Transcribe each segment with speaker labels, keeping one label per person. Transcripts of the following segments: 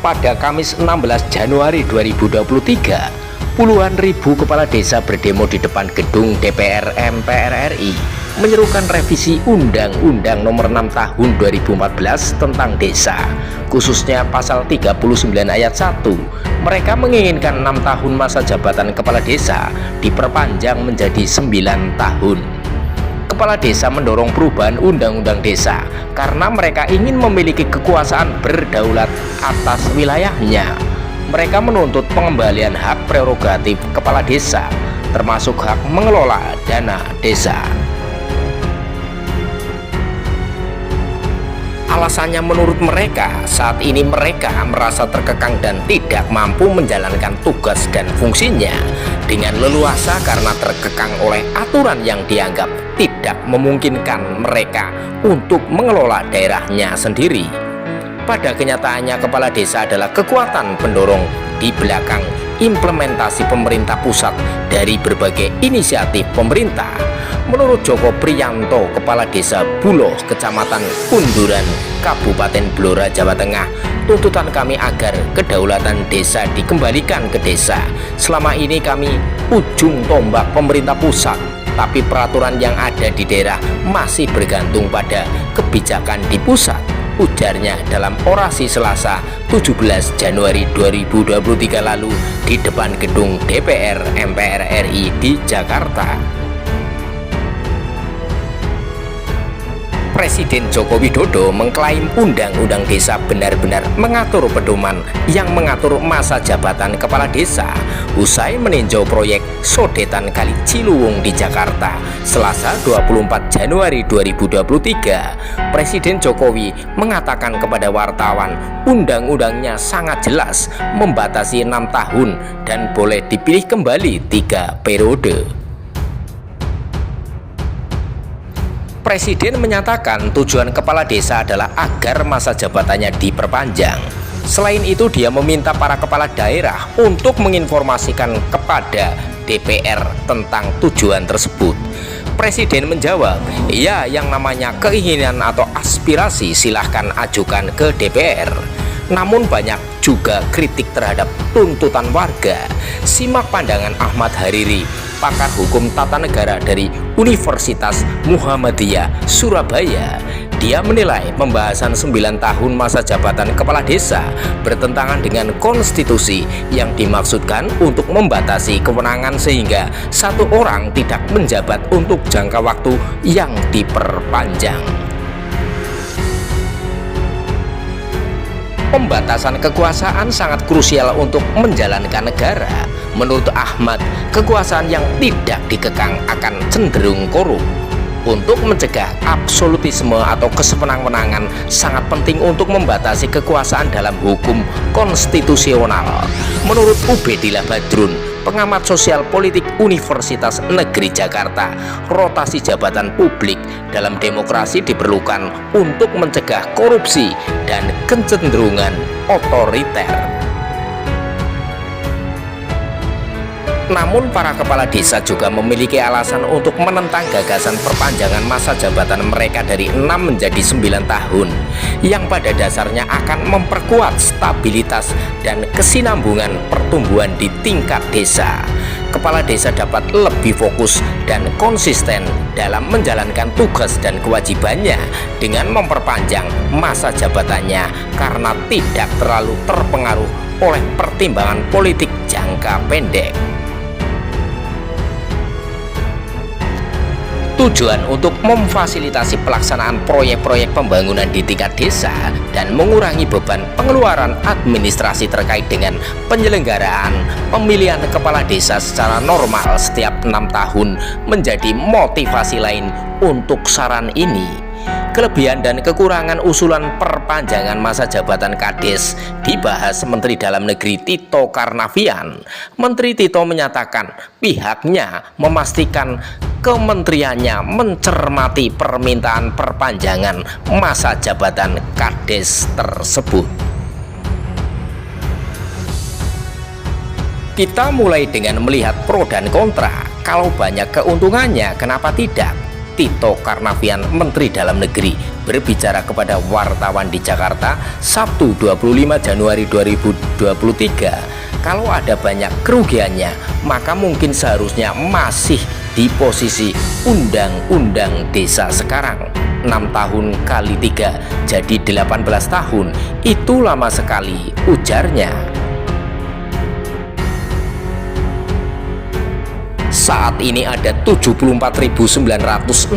Speaker 1: Pada Kamis 16 Januari 2023, puluhan ribu kepala desa berdemo di depan gedung DPR MPR RI menyerukan revisi Undang-Undang Nomor 6 Tahun 2014 tentang desa, khususnya pasal 39 ayat 1. Mereka menginginkan 6 tahun masa jabatan kepala desa diperpanjang menjadi 9 tahun. Kepala desa mendorong perubahan undang-undang desa karena mereka ingin memiliki kekuasaan berdaulat atas wilayahnya. Mereka menuntut pengembalian hak prerogatif kepala desa, termasuk hak mengelola dana desa. Alasannya menurut mereka, saat ini mereka merasa terkekang dan tidak mampu menjalankan tugas dan fungsinya dengan leluasa karena terkekang oleh aturan yang dianggap tidak memungkinkan mereka untuk mengelola daerahnya sendiri. Pada kenyataannya, kepala desa adalah kekuatan pendorong di belakang implementasi pemerintah pusat dari berbagai inisiatif pemerintah. Menurut Joko Priyanto, Kepala Desa Buloh, Kecamatan Kunduran, Kabupaten Blora, Jawa Tengah, tuntutan kami agar kedaulatan desa dikembalikan ke desa. Selama ini kami ujung tombak pemerintah pusat, tapi peraturan yang ada di daerah masih bergantung pada kebijakan di pusat, ujarnya dalam orasi Selasa 17 Januari 2023 lalu di depan gedung DPR MPR RI di Jakarta. Presiden Joko Widodo mengklaim Undang-Undang Desa benar-benar mengatur pedoman yang mengatur masa jabatan kepala desa usai meninjau proyek Sodetan Kali Ciliwung di Jakarta Selasa 24 Januari 2023. Presiden Jokowi mengatakan kepada wartawan, undang-undangnya sangat jelas membatasi 6 tahun dan boleh dipilih kembali 3 periode. Presiden menyatakan tujuan kepala desa adalah agar masa jabatannya diperpanjang. Selain itu, dia meminta para kepala daerah untuk menginformasikan kepada DPR tentang tujuan tersebut. Presiden menjawab, ya, yang namanya keinginan atau aspirasi silahkan ajukan ke DPR. Namun banyak juga kritik terhadap tuntutan warga. Simak pandangan Ahmad Hariri, pakar hukum tata negara dari Universitas Muhammadiyah Surabaya. Dia menilai pembahasan 9 tahun masa jabatan kepala desa bertentangan dengan konstitusi yang dimaksudkan untuk membatasi kewenangan sehingga satu orang tidak menjabat untuk jangka waktu yang diperpanjang. Pembatasan kekuasaan sangat krusial untuk menjalankan negara. Menurut Ahmad, kekuasaan yang tidak dikekang akan cenderung korup. Untuk mencegah absolutisme atau kesewenang-wenangan, sangat penting untuk membatasi kekuasaan dalam hukum konstitusional. Menurut Ubedillah Badrun, pengamat sosial politik Universitas Negeri Jakarta, rotasi jabatan publik dalam demokrasi diperlukan untuk mencegah korupsi dan kecenderungan otoriter. Namun para kepala desa juga memiliki alasan untuk menentang gagasan perpanjangan masa jabatan mereka dari 6 menjadi 9 tahun yang pada dasarnya akan memperkuat stabilitas dan kesinambungan pertumbuhan di tingkat desa. Kepala desa dapat lebih fokus dan konsisten dalam menjalankan tugas dan kewajibannya dengan memperpanjang masa jabatannya karena tidak terlalu terpengaruh oleh pertimbangan politik jangka pendek. Tujuan untuk memfasilitasi pelaksanaan proyek-proyek pembangunan di tingkat desa dan mengurangi beban pengeluaran administrasi terkait dengan penyelenggaraan pemilihan kepala desa secara normal setiap 6 tahun menjadi motivasi lain untuk saran ini. Kelebihan dan kekurangan usulan perpanjangan masa jabatan Kades dibahas Menteri Dalam Negeri Tito Karnavian. Menteri Tito menyatakan pihaknya memastikan kementeriannya mencermati permintaan perpanjangan masa jabatan Kades tersebut. Kita mulai dengan melihat pro dan kontra. Kalau banyak keuntungannya, kenapa tidak? Tito Karnavian, Menteri Dalam Negeri, berbicara kepada wartawan di Jakarta Sabtu 25 Januari 2023, kalau ada banyak kerugiannya, maka mungkin seharusnya masih di posisi Undang-Undang Desa sekarang. 6 tahun kali 3 jadi 18 tahun, itu lama sekali, ujarnya. Saat ini ada 74.961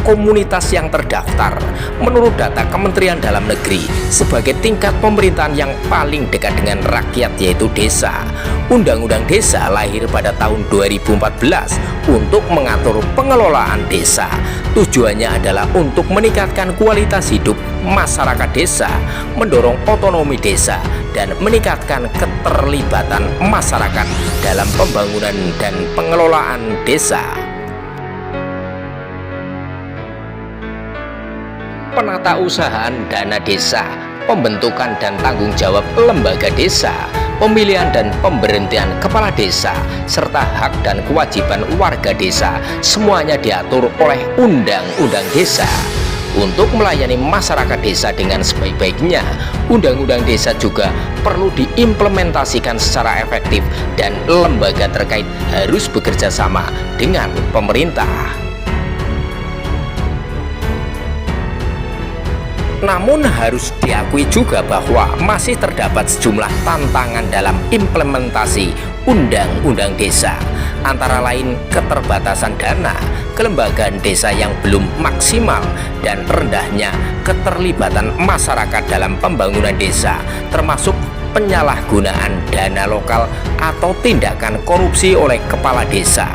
Speaker 1: komunitas yang terdaftar menurut data Kementerian Dalam Negeri sebagai tingkat pemerintahan yang paling dekat dengan rakyat, yaitu desa. Undang-Undang Desa lahir pada tahun 2014 untuk mengatur pengelolaan desa. Tujuannya adalah untuk meningkatkan kualitas hidup masyarakat desa, mendorong otonomi desa, dan meningkatkan keterlibatan masyarakat dalam pembangunan dan pengelolaan desa. Penatausahaan dana desa, pembentukan dan tanggung jawab lembaga desa, pemilihan dan pemberhentian kepala desa, serta hak dan kewajiban warga desa, semuanya diatur oleh Undang-Undang Desa. Untuk melayani masyarakat desa dengan sebaik-baiknya, Undang-Undang Desa juga perlu diimplementasikan secara efektif dan lembaga terkait harus bekerja sama dengan pemerintah. Namun harus diakui juga bahwa masih terdapat sejumlah tantangan dalam implementasi Undang-Undang Desa, antara lain keterbatasan dana, kelembagaan desa yang belum maksimal, dan rendahnya keterlibatan masyarakat dalam pembangunan desa, termasuk penyalahgunaan dana lokal atau tindakan korupsi oleh kepala desa.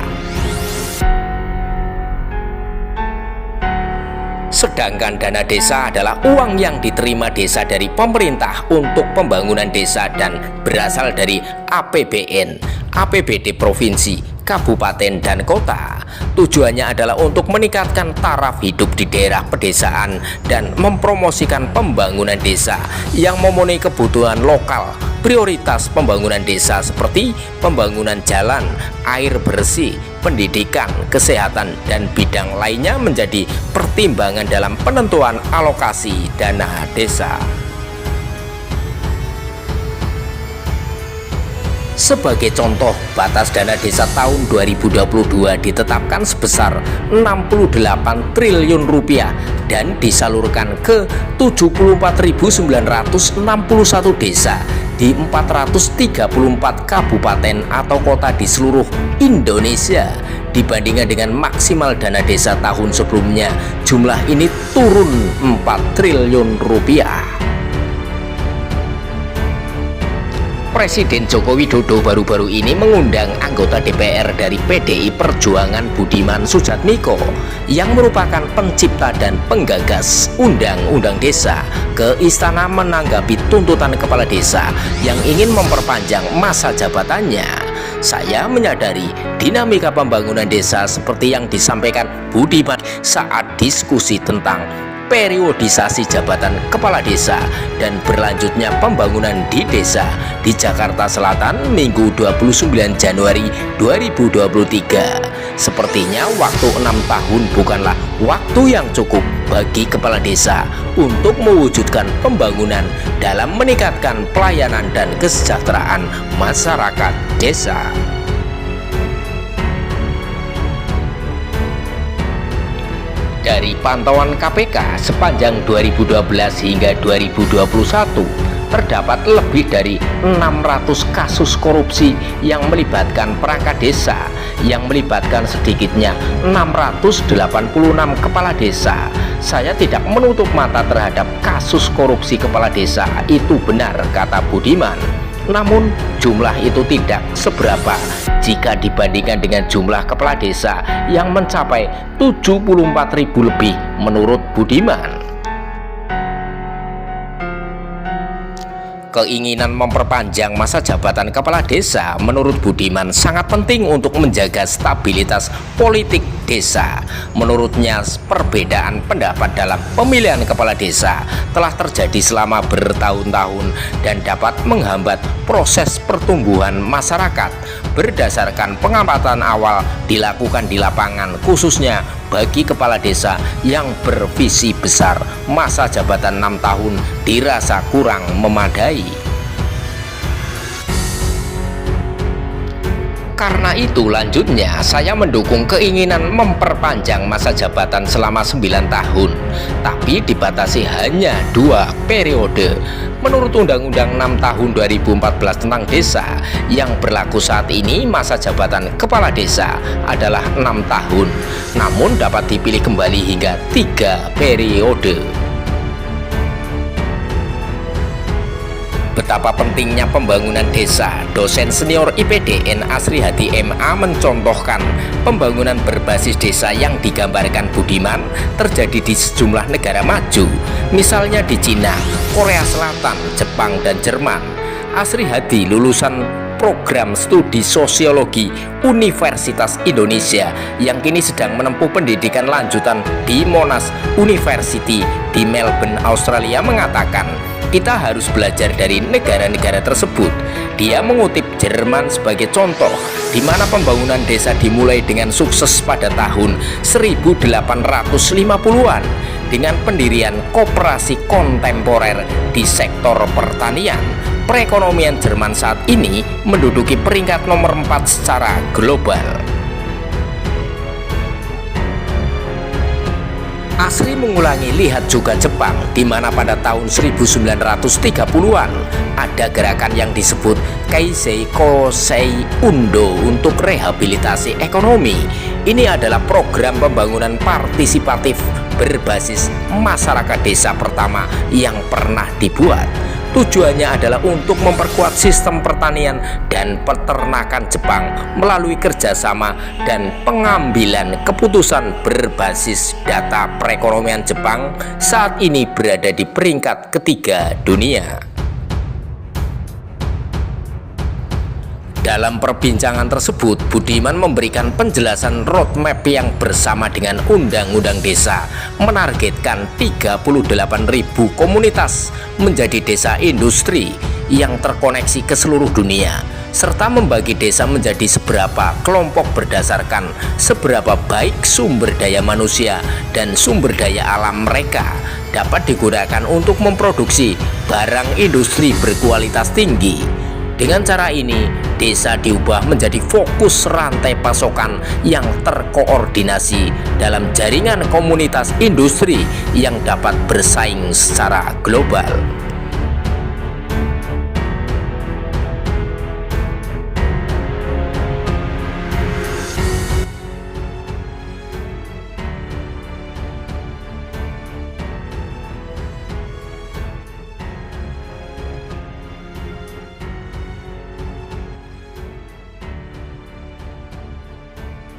Speaker 1: Sedangkan dana desa adalah uang yang diterima desa dari pemerintah untuk pembangunan desa dan berasal dari APBN, APBD provinsi, kabupaten, dan kota. Tujuannya adalah untuk meningkatkan taraf hidup di daerah pedesaan dan mempromosikan pembangunan desa yang memenuhi kebutuhan lokal. Prioritas pembangunan desa seperti pembangunan jalan, air bersih, pendidikan, kesehatan, dan bidang lainnya menjadi pertimbangan dalam penentuan alokasi dana desa. Sebagai contoh, batas dana desa tahun 2022 ditetapkan sebesar 68 triliun rupiah dan disalurkan ke 74.961 desa di 434 kabupaten atau kota di seluruh Indonesia. Dibandingkan dengan maksimal dana desa tahun sebelumnya, jumlah ini turun 4 triliun rupiah. Presiden Joko Widodo baru-baru ini mengundang anggota DPR dari PDI Perjuangan Budiman Sujatmiko yang merupakan pencipta dan penggagas Undang-Undang Desa ke istana menanggapi tuntutan kepala desa yang ingin memperpanjang masa jabatannya. Saya menyadari dinamika pembangunan desa seperti yang disampaikan Budiman saat diskusi tentang periodisasi jabatan kepala desa dan berlanjutnya pembangunan di desa di Jakarta Selatan Minggu 29 Januari 2023. Sepertinya waktu 6 tahun bukanlah waktu yang cukup bagi kepala desa untuk mewujudkan pembangunan dalam meningkatkan pelayanan dan kesejahteraan masyarakat desa. Dari pantauan KPK sepanjang 2012 hingga 2021, terdapat lebih dari 600 kasus korupsi yang melibatkan perangkat desa, yang melibatkan sedikitnya 686 kepala desa. Saya tidak menutup mata terhadap kasus korupsi kepala desa, itu benar kata Budiman. Namun jumlah itu tidak seberapa jika dibandingkan dengan jumlah kepala desa yang mencapai 74.000 lebih menurut Budiman. Keinginan memperpanjang masa jabatan kepala desa menurut Budiman sangat penting untuk menjaga stabilitas politik desa. Menurutnya, perbedaan pendapat dalam pemilihan kepala desa telah terjadi selama bertahun-tahun dan dapat menghambat proses pertumbuhan masyarakat. Berdasarkan pengamatan awal dilakukan di lapangan, khususnya bagi kepala desa yang bervisi besar, masa jabatan 6 tahun dirasa kurang memadai. Karena itu lanjutnya saya mendukung keinginan memperpanjang masa jabatan selama 9 tahun, tapi dibatasi hanya 2 periode. Menurut Undang-Undang 6 tahun 2014 tentang desa yang berlaku saat ini, masa jabatan kepala desa adalah 6 tahun, namun dapat dipilih kembali hingga 3 periode. Betapa pentingnya pembangunan desa, dosen senior IPDN Asrihadi MA mencontohkan pembangunan berbasis desa yang digambarkan Budiman terjadi di sejumlah negara maju, misalnya di Cina, Korea Selatan, Jepang, dan Jerman. Asrihadi lulusan program studi sosiologi Universitas Indonesia yang kini sedang menempuh pendidikan lanjutan di Monash University di Melbourne, Australia, mengatakan, kita harus belajar dari negara-negara tersebut. Dia mengutip Jerman sebagai contoh, di mana pembangunan desa dimulai dengan sukses pada tahun 1850-an dengan pendirian koperasi kontemporer di sektor pertanian. Perekonomian Jerman saat ini menduduki peringkat nomor 4 secara global. Asri mengulangi, lihat juga Jepang, di mana pada tahun 1930-an ada gerakan yang disebut Keisei Kosei Undo untuk rehabilitasi ekonomi. Ini adalah program pembangunan partisipatif berbasis masyarakat desa pertama yang pernah dibuat. Tujuannya adalah untuk memperkuat sistem pertanian dan peternakan Jepang melalui kerjasama dan pengambilan keputusan berbasis data. Perekonomian Jepang saat ini berada di peringkat ketiga dunia. Dalam perbincangan tersebut, Budiman memberikan penjelasan roadmap yang bersama dengan Undang-Undang Desa menargetkan 38.000 komunitas menjadi desa industri yang terkoneksi ke seluruh dunia, serta membagi desa menjadi seberapa kelompok berdasarkan seberapa baik sumber daya manusia dan sumber daya alam mereka dapat digunakan untuk memproduksi barang industri berkualitas tinggi. Dengan cara ini, desa diubah menjadi fokus rantai pasokan yang terkoordinasi dalam jaringan komunitas industri yang dapat bersaing secara global.